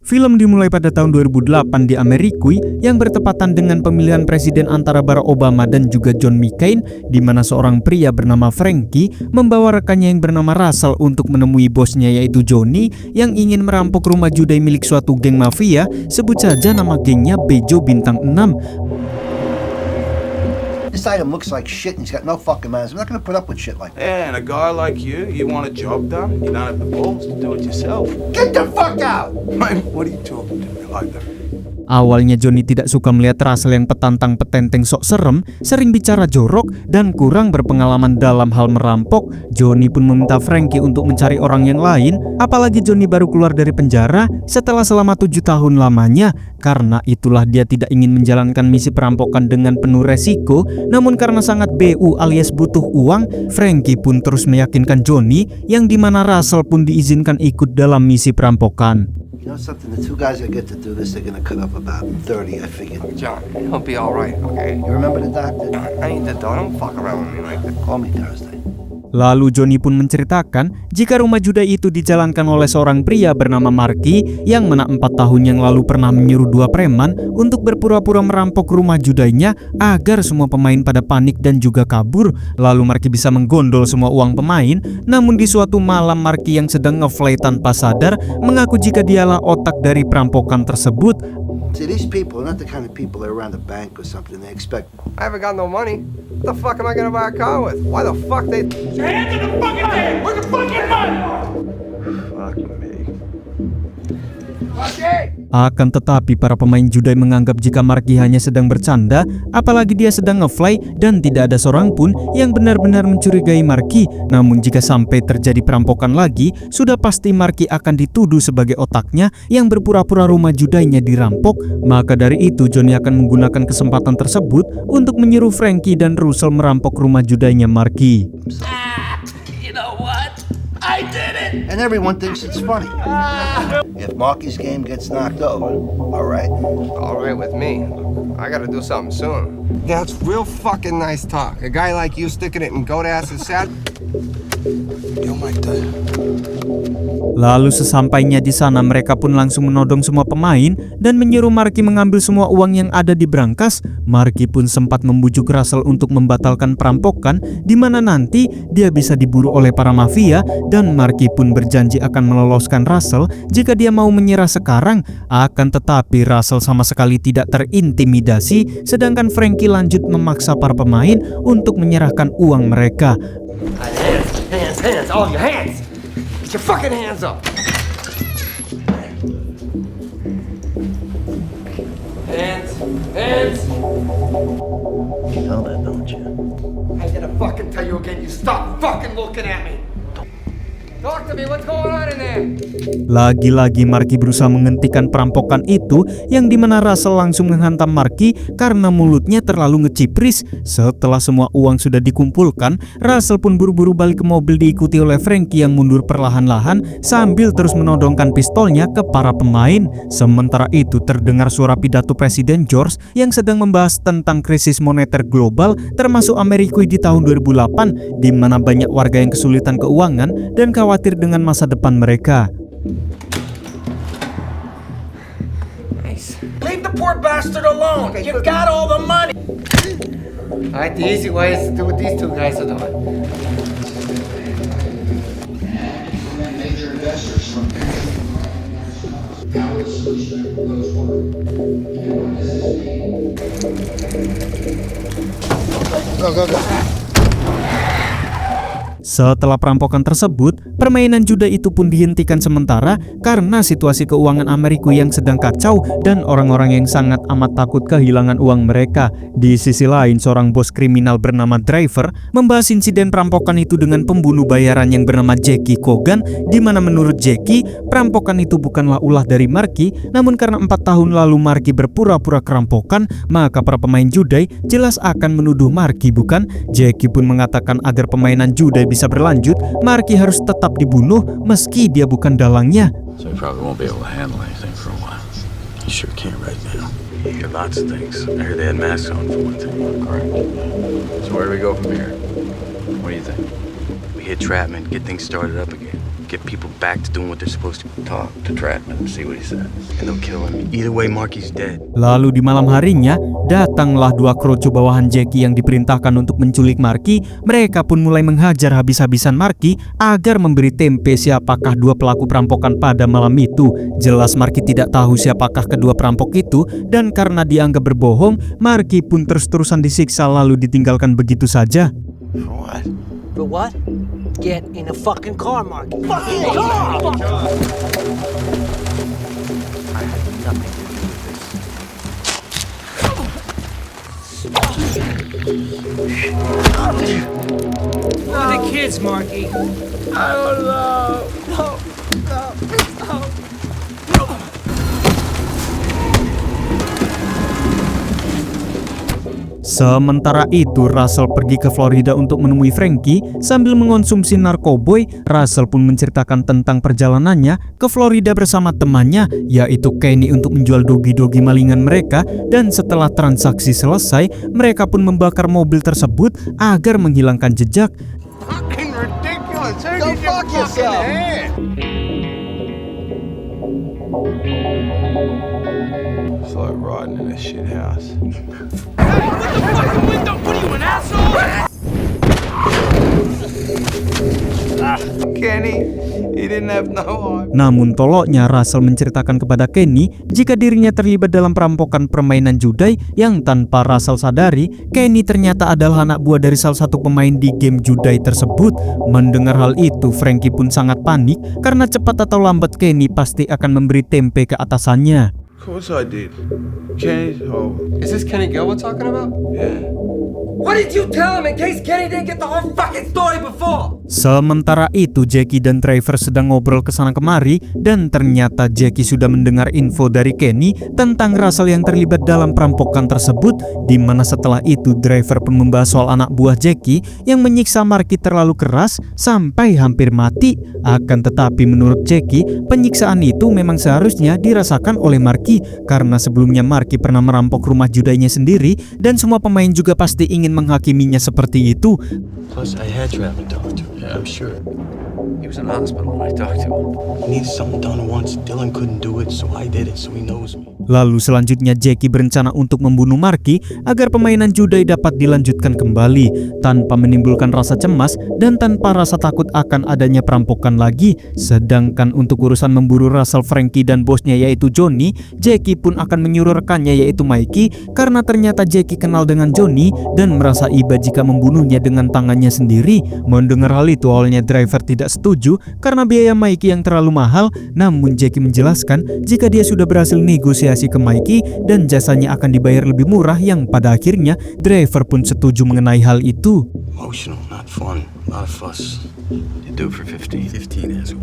Film dimulai pada tahun 2008 di Amerika yang bertepatan dengan pemilihan presiden antara Barack Obama dan juga John McCain, di mana seorang pria bernama Frankie membawa rekannya yang bernama Russell untuk menemui bosnya yaitu Johnny yang ingin merampok rumah judai milik suatu geng mafia, sebut saja nama gengnya Bejo Bintang 6. This item looks like shit and he's got no fucking manners. I'm not gonna put up with shit like that. Yeah, and a guy like you want a job done? You don't have the balls to do it yourself. Get the fuck out! Mate, what are you talking to me like that? Awalnya Johnny tidak suka melihat Russell yang petantang petenteng sok serem, sering bicara jorok, dan kurang berpengalaman dalam hal merampok. Johnny pun meminta Frankie untuk mencari orang yang lain, apalagi Johnny baru keluar dari penjara setelah selama 7 tahun lamanya. Karena itulah dia tidak ingin menjalankan misi perampokan dengan penuh resiko, namun karena sangat BU alias butuh uang, Frankie pun terus meyakinkan Johnny yang dimana Russell pun diizinkan ikut dalam misi perampokan. You know something? The two guys that get to do this, they're gonna cut up about 30, I figured. John, he'll be alright, okay? You remember the doctor? I ain't the dog, don't fuck around with me like that. Call me Thursday. Lalu Johnny pun menceritakan jika rumah judai itu dijalankan oleh seorang pria bernama Marky yang mana 4 tahun yang lalu pernah menyuruh 2 preman untuk berpura-pura merampok rumah judainya agar semua pemain pada panik dan juga kabur. Lalu Marky bisa menggondol semua uang pemain, namun di suatu malam Marky yang sedang ngefly tanpa sadar mengaku jika dialah otak dari perampokan tersebut. See, these people are not the kind of people that are around a bank or something. They expect. I haven't got no money. What the fuck am I gonna buy a car with? Why the fuck they... Your hands in the fucking air! Where's the fucking money? Fuck me. Akan tetapi para pemain judai menganggap jika Marky hanya sedang bercanda, apalagi dia sedang ngefly dan tidak ada seorang pun yang benar-benar mencurigai Marky. Namun jika sampai terjadi perampokan lagi, sudah pasti Marky akan dituduh sebagai otaknya yang berpura-pura rumah judainya dirampok. Maka dari itu Johnny akan menggunakan kesempatan tersebut untuk menyuruh Frankie dan Russell merampok rumah judainya Marky. You know what? I did it! And everyone thinks it's funny. If Marky's game gets knocked over, all right. Alright with me. I gotta do something soon. That's real fucking nice talk. A guy like you sticking it in goat-ass's sack. You like that? Lalu sesampainya di sana mereka pun langsung menodong semua pemain dan menyuruh Marky mengambil semua uang yang ada di brankas. Marky pun sempat membujuk Russell untuk membatalkan perampokan di mana nanti dia bisa diburu oleh para mafia, dan Marky pun berjanji akan meloloskan Russell jika dia mau menyerah sekarang. Akan tetapi Russell sama sekali tidak terintimidasi, sedangkan Frankie lanjut memaksa para pemain untuk menyerahkan uang mereka. Hands, all of your hands! Get your fucking hands up! Hands! You know that, don't you? I'm gonna fucking tell you again, you stop fucking looking at me! Talk to me, what's going on in there? Lagi-lagi Marky berusaha menghentikan perampokan itu, yang dimana Russell langsung menghantam Marky karena mulutnya terlalu ngecipris. Setelah semua uang sudah dikumpulkan, Russell pun buru-buru balik ke mobil diikuti oleh Frankie yang mundur perlahan-lahan sambil terus menodongkan pistolnya ke para pemain. Sementara itu terdengar suara pidato Presiden George yang sedang membahas tentang krisis moneter global termasuk Amerika di tahun 2008, di mana banyak warga yang kesulitan keuangan dan khawatir dengan masa depan mereka. Nice. Leave the poor bastard alone! You got all the money! Alright, the easy way is to do what these two guys are doing. Major investors from Go. Setelah perampokan tersebut, permainan juda itu pun dihentikan sementara karena situasi keuangan Amerika yang sedang kacau dan orang-orang yang sangat amat takut kehilangan uang mereka. Di sisi lain, seorang bos kriminal bernama Driver membahas insiden perampokan itu dengan pembunuh bayaran yang bernama Jackie Cogan, di mana menurut Jackie, perampokan itu bukanlah ulah dari Marky, namun karena 4 tahun lalu Marky berpura-pura kerampokan, maka para pemain judai jelas akan menuduh Marky, bukan? Jackie pun mengatakan agar permainan judai bisa berlanjut, Marky harus tetap dibunuh meski dia bukan dalangnya. So you probably won't be able to handle anything for a while. You sure can't right now. You got lots of things. I heard they had masks on for one thing. Correct. So where do we go from here? What do you think? We hit Trapman, get things started up again. get people back to doing what they're supposed to. Talk to Trapman, see what he says. And they'll kill him. Either way, Marky's dead. Lalu di malam harinya, datanglah dua kroco bawahan Jackie yang diperintahkan untuk menculik Marky. Mereka pun mulai menghajar habis-habisan Marky agar memberi tempe siapakah dua pelaku perampokan pada malam itu. Jelas Marky tidak tahu siapakah kedua perampok itu, dan karena dianggap berbohong, Marky pun terus-terusan disiksa lalu ditinggalkan begitu saja. For what? For what? Get in a fucking car, Mark. Fucking car! I had nothing to do with this. Where are the kids, Marky? I don't know. No. Sementara itu, Russell pergi ke Florida untuk menemui Frankie. Sambil mengonsumsi narkoboy, Russell pun menceritakan tentang perjalanannya ke Florida bersama temannya, yaitu Kenny, untuk menjual dogi-dogi malingan mereka. Dan setelah transaksi selesai, mereka pun membakar mobil tersebut agar menghilangkan jejak. Fucking ridiculous. Go fuck yourself. It's like riding in a shit house. Kenny, he didn't have no heart. Namun toloknya, Russell menceritakan kepada Kenny jika dirinya terlibat dalam perampokan permainan judai yang tanpa Russell sadari, Kenny ternyata adalah anak buah dari salah satu pemain di game judai tersebut. Mendengar hal itu, Frankie pun sangat panik karena cepat atau lambat Kenny pasti akan memberi tempe ke atasannya. Of course I did. Kenny's whole. Is this Kenny Gill we're talking about? Yeah. What did you tell him in case Kenny didn't get the whole fucking story before? Sementara itu, Jackie dan Driver sedang ngobrol kesana kemari, dan ternyata Jackie sudah mendengar info dari Kenny tentang Russell yang terlibat dalam perampokan tersebut, di mana setelah itu Driver pun membahas soal anak buah Jackie yang menyiksa Marky terlalu keras sampai hampir mati. Akan tetapi menurut Jackie, penyiksaan itu memang seharusnya dirasakan oleh Marky karena sebelumnya Marky pernah merampok rumah judainya sendiri, dan semua pemain juga pasti ingin menghakiminya seperti itu. Plus, I had Trapman talk to him. Yeah, I'm sure. He was in the hospital when I talked to him. He needed something done once. Dylan couldn't do it, so I did it, so he knows me. Lalu selanjutnya Jackie berencana untuk membunuh Marky agar permainan judai dapat dilanjutkan kembali tanpa menimbulkan rasa cemas dan tanpa rasa takut akan adanya perampokan lagi. Sedangkan untuk urusan memburu Russell, Frankie, dan bosnya yaitu Johnny, Jackie pun akan menyuruh rekannya yaitu Mikey karena ternyata Jackie kenal dengan Johnny dan merasa iba jika membunuhnya dengan tangannya sendiri. Mendengar hal itu, awalnya Driver tidak setuju karena biaya Mikey yang terlalu mahal, namun Jackie menjelaskan jika dia sudah berhasil negosiasi ke Mikey dan jasanya akan dibayar lebih murah, yang pada akhirnya Driver pun setuju mengenai hal itu. Emotional, not fun. A lot of fuss. You do it for 15 asshole.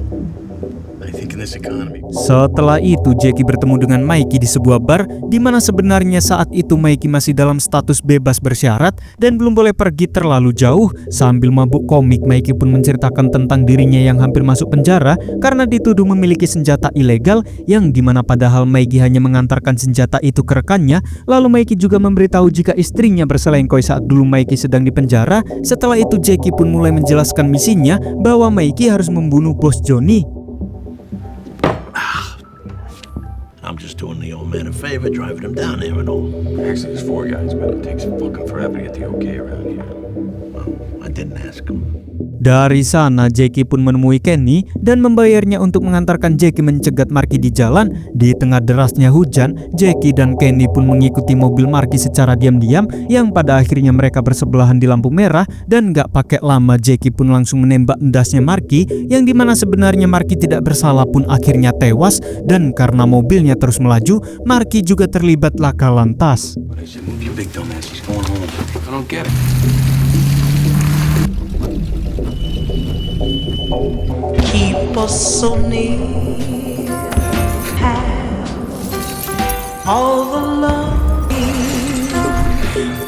I think in this economy. Setelah itu Jackie bertemu dengan Mikey di sebuah bar, di mana sebenarnya saat itu Mikey masih dalam status bebas bersyarat dan belum boleh pergi terlalu jauh. Sambil mabuk komik, Mikey pun menceritakan tentang dirinya yang hampir masuk penjara karena dituduh memiliki senjata ilegal, yang dimana padahal Mikey hanya mengantarkan senjata itu ke rekannya. Lalu Mikey juga memberitahu jika istrinya berselingkuh saat dulu Mikey sedang di penjara. Setelah itu Jackie pun mulai menjelaskan misinya bahwa Mikey harus membunuh bos Johnny. I'm just doing the old man a favor, driving him down there and all. Actually, there's 4 guys, but it takes fucking forever to get the okay around here. Well, I didn't ask him. Dari sana Jackie pun menemui Kenny dan membayarnya untuk mengantarkan Jackie mencegat Marky di jalan. Di tengah derasnya hujan, Jackie dan Kenny pun mengikuti mobil Marky secara diam-diam, yang pada akhirnya mereka bersebelahan di lampu merah. Dan gak pakai lama Jackie pun langsung menembak endasnya Marky, yang dimana sebenarnya Marky tidak bersalah pun akhirnya tewas. Dan karena mobilnya terus melaju, Marky juga terlibat laka lantas. But I said, move your big dumb ass. He's going home. I don't get it. Keep us so near, have all the love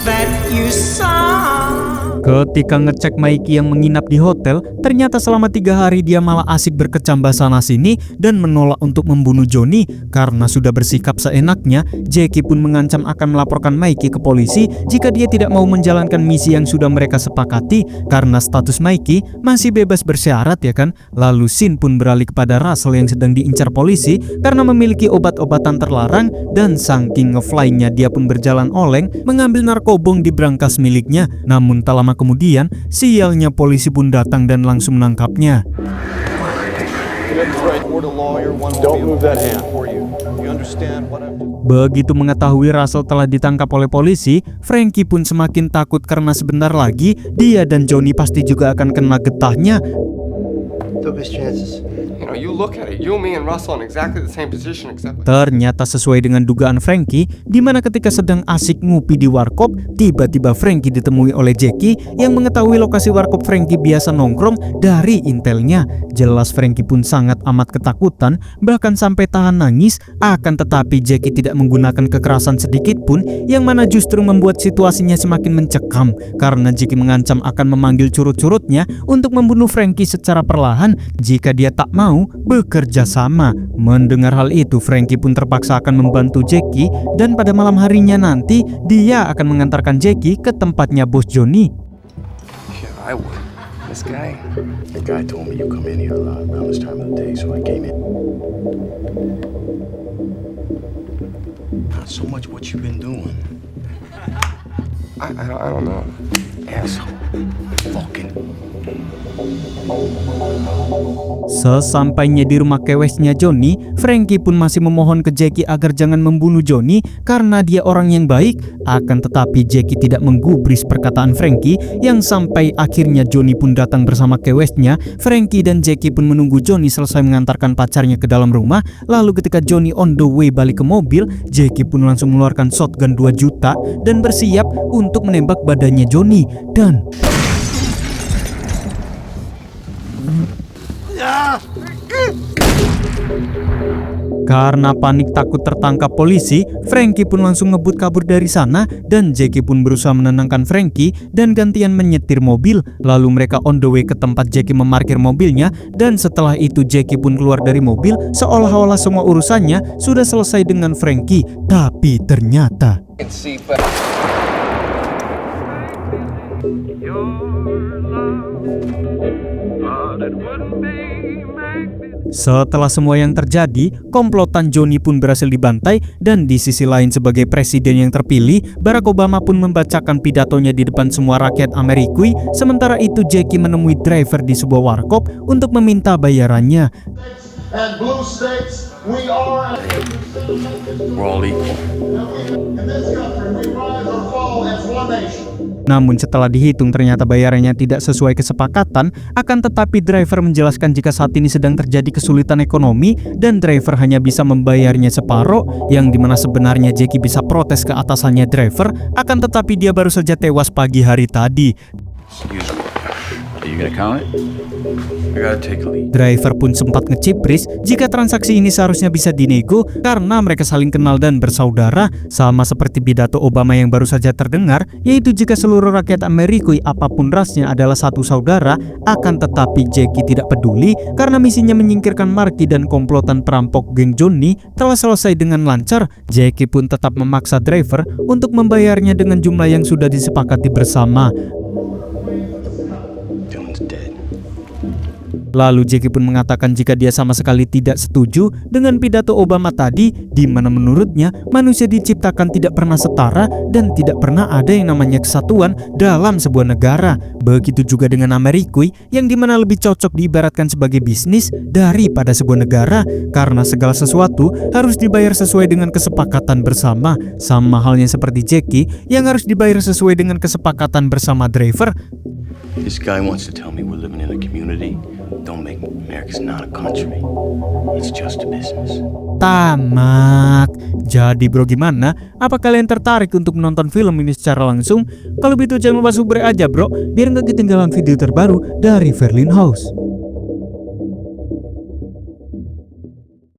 that you saw. Ketika ngecek Mikey yang menginap di hotel, ternyata selama 3 hari dia malah asik berkecambah sana-sini dan menolak untuk membunuh Johnny. Karena sudah bersikap seenaknya, Jackie pun mengancam akan melaporkan Mikey ke polisi jika dia tidak mau menjalankan misi yang sudah mereka sepakati. Karena status Mikey masih bebas bersyarat ya kan. Lalu Sin pun beralih kepada Russell yang sedang diincar polisi karena memiliki obat-obatan terlarang, dan saking ngefly-nya dia pun berjalan oleng mengambil narkobong di brankas miliknya. Namun tak lama kemudian, sialnya polisi pun datang dan langsung menangkapnya. Begitu mengetahui Russell telah ditangkap oleh polisi, Frankie pun semakin takut karena sebentar lagi dia dan Johnny pasti juga akan kena getahnya. Took his chances. You know, you look at it, you, me, and Russell in exactly the same position except... Ternyata sesuai dengan dugaan Frankie, di mana ketika sedang asik ngupi di warkop, tiba-tiba Frankie ditemui oleh Jackie yang mengetahui lokasi warkop Frankie biasa nongkrong dari intelnya. Jelas Frankie pun sangat amat ketakutan, bahkan sampai tahan nangis. Akan tetapi Jackie tidak menggunakan kekerasan sedikit pun, yang mana justru membuat situasinya semakin mencekam. Karena Jackie mengancam akan memanggil curut-curutnya untuk membunuh Frankie secara perlahan jika dia tak mau bekerja sama. Mendengar hal itu, Frankie pun terpaksa akan membantu Jackie, dan pada malam harinya nanti dia akan mengantarkan Jackie ke tempatnya bos Johnny. Yeah, I would. This guy? The guy told me you come in here a lot around this time of the day, so I came in. Not so much what you've been doing. I don't know. Asshole. Fucking. Sesampainya di rumah kewesnya Johnny, Frankie pun masih memohon ke Jackie agar jangan membunuh Johnny karena dia orang yang baik. Akan tetapi Jackie tidak menggubris perkataan Frankie, yang sampai akhirnya Johnny pun datang bersama kewesnya. Frankie dan Jackie pun menunggu Johnny selesai mengantarkan pacarnya ke dalam rumah. Lalu ketika Johnny on the way balik ke mobil, Jackie pun langsung mengeluarkan shotgun 2 juta dan bersiap untuk menembak badannya Johnny. Dan karena panik takut tertangkap polisi, Frankie pun langsung ngebut kabur dari sana, dan Jackie pun berusaha menenangkan Frankie dan gantian menyetir mobil. Lalu mereka on the way ke tempat Jackie memarkir mobilnya, dan setelah itu Jackie pun keluar dari mobil seolah-olah semua urusannya sudah selesai dengan Frankie. Tapi ternyata setelah semua yang terjadi, komplotan Johnny pun berhasil dibantai, dan di sisi lain sebagai presiden yang terpilih, Barack Obama pun membacakan pidatonya di depan semua rakyat Amerikui. Sementara itu Jackie menemui driver di sebuah warkop untuk meminta bayarannya. And blue states, we are... We're all equal. In this country, we rise or fall as one nation. Namun setelah dihitung ternyata bayarannya tidak sesuai kesepakatan. Akan tetapi driver menjelaskan jika saat ini sedang terjadi kesulitan ekonomi dan driver hanya bisa membayarnya separuh, yang dimana sebenarnya Jackie bisa protes ke atasannya driver. Akan tetapi dia baru saja tewas pagi hari tadi. Are you gonna count it? I gotta take a lead. Driver pun sempat ngecipris jika transaksi ini seharusnya bisa dinego karena mereka saling kenal dan bersaudara, sama seperti pidato Obama yang baru saja terdengar, yaitu jika seluruh rakyat Amerika apapun rasnya adalah satu saudara. Akan tetapi Jackie tidak peduli karena misinya menyingkirkan Marky dan komplotan perampok geng Johnny telah selesai dengan lancar. Jackie pun tetap memaksa driver untuk membayarnya dengan jumlah yang sudah disepakati bersama. Lalu Jackie pun mengatakan jika dia sama sekali tidak setuju dengan pidato Obama tadi, di mana menurutnya manusia diciptakan tidak pernah setara dan tidak pernah ada yang namanya kesatuan dalam sebuah negara. Begitu juga dengan Amerika, yang dimana lebih cocok diibaratkan sebagai bisnis daripada sebuah negara, karena segala sesuatu harus dibayar sesuai dengan kesepakatan bersama. Sama halnya seperti Jackie yang harus dibayar sesuai dengan kesepakatan bersama driver. This guy wants to tell me we're living in a community. Don't make America's not a country. It's just a business. Tamat. Jadi bro, gimana? Apa kalian tertarik untuk menonton film ini secara langsung? Kalau begitu jangan lupa subscribe aja bro, biar nggak ketinggalan video terbaru dari Verlin House.